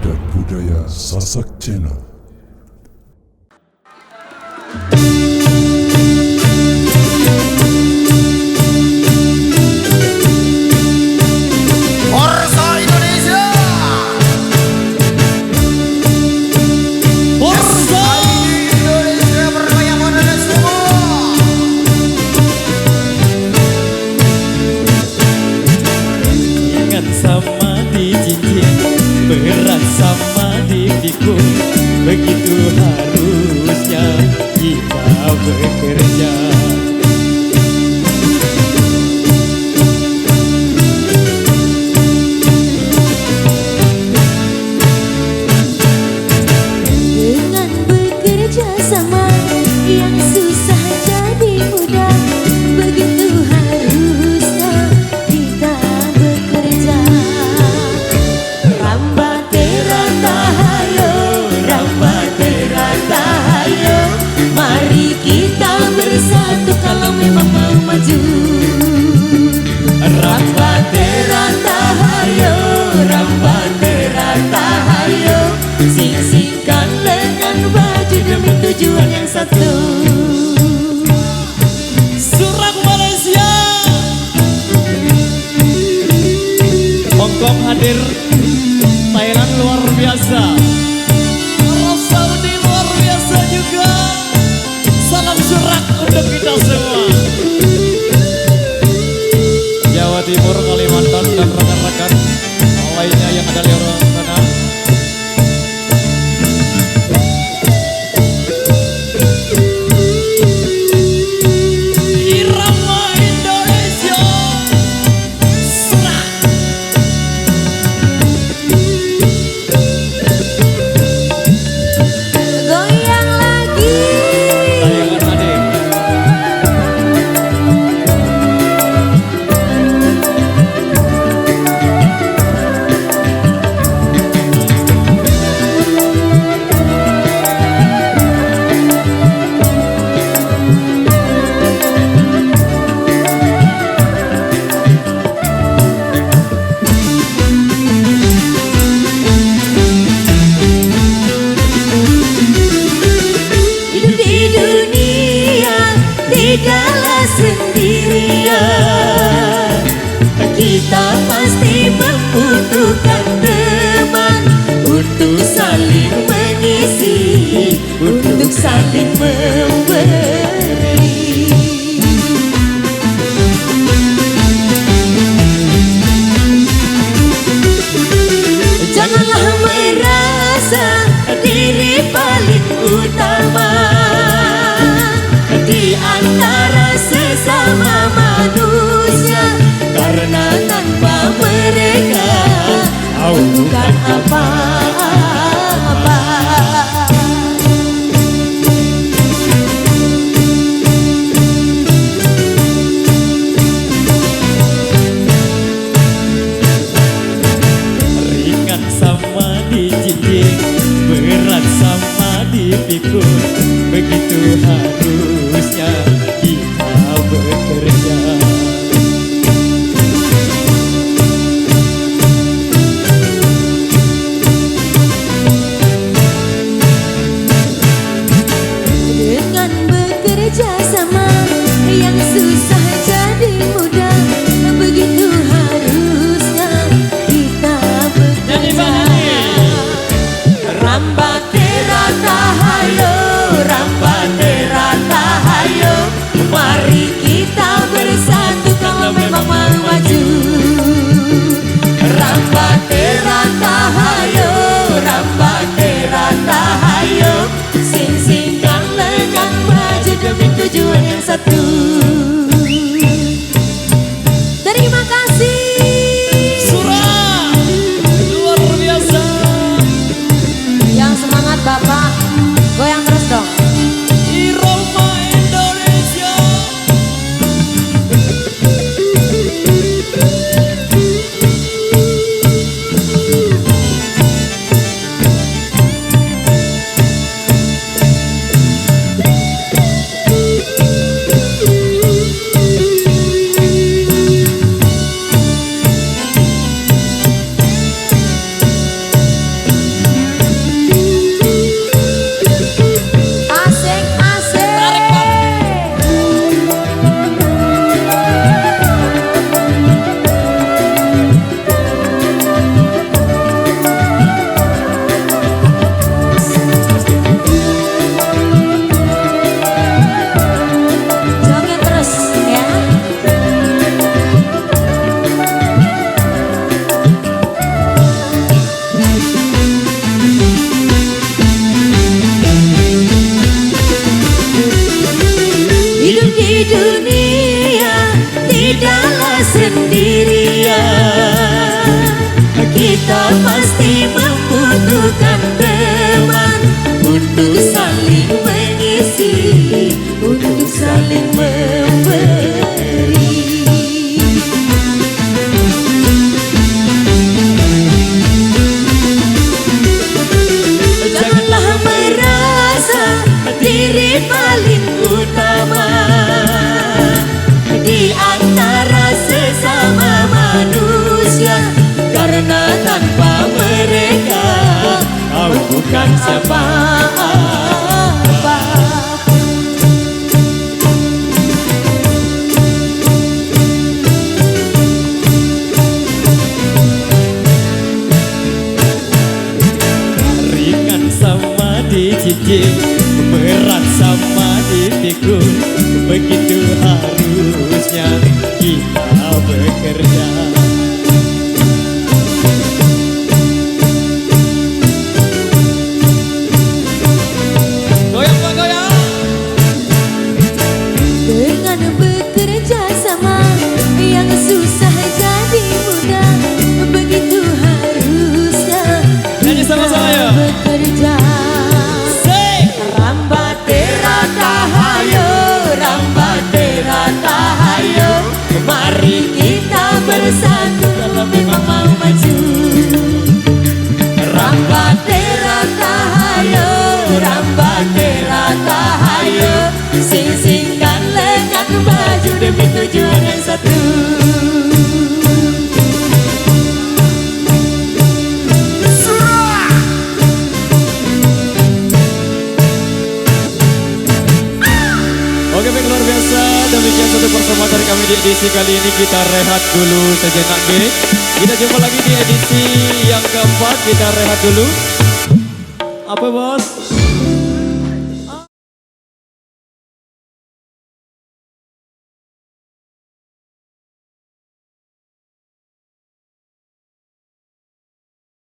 dan budaya Sasak Channel. Berat sama dipikul, begitu harusnya kita bekerja. Dengan bekerja sama yang susah jadi mudah, begitu harusnya kita bekerja. Mari kita bersatu kalau memang mau maju. Rambate rata hayo, sing-singkan dengan baju demi tujuan yang satu. Surat Malaysia, Hongkong hadir, Thailand luar biasa, Arab Saudi luar biasa juga. Salam surat untuk kita semua. Jawa Timur, Kalimantan dan rekan-rekan lainnya yang ada di luar sana. Irama Indonesia, serak. Goyang lagi. Tidaklah sendirian, kita pasti membutuhkan teman untuk saling mengisi, untuk saling memberi. Janganlah merasa diri paling utama di antara sesama manusia, karena tanpa mereka kau bukan apa-apa. Ringan sama dijinjing, berat sama dipikul, begitu harusnya kita bekerja. Dengan bekerja sama yang susah jadi mudah, begitu harusnya kita bekerja. Rambate rata hayo, mari kita bersatu kalau memang mau maju. Rambate rata hayo, sing-singkan lengan maju demi tujuan yang satu. Terima kasih. Surah luar biasa. Yang semangat Bapak, goyang terus dong. Irama Indonesia. kita pasti membutuhkan teman untuk saling mengisi, untuk saling memberi. Janganlah merasa diri paling utama di antara sesama manusia, karena tanpa mereka kau bukan siapa-apa. Ringan sama dijijik, berat sama dipikul, begitu harusnya kita bekerja. Goyang Pak, goyang. Dengan bekerja sama yang susah jadi mudah, begitu harusnya Nyanyi sama-sama ya. bekerja. Rambatera tahayo, rambatera tahayo, mari kita bersatu kalau memang mau maju. Rambatera tahayo, rambatera tahayo, sing-singkan lengan baju demi tujuan yang satu. Oke, baik, luar biasa. Demikian satu pertemuan dari kami di edisi kali ini. Kita rehat dulu sejenak, gini. Kita jumpa lagi di edisi yang keempat. Kita rehat dulu. Apa bos?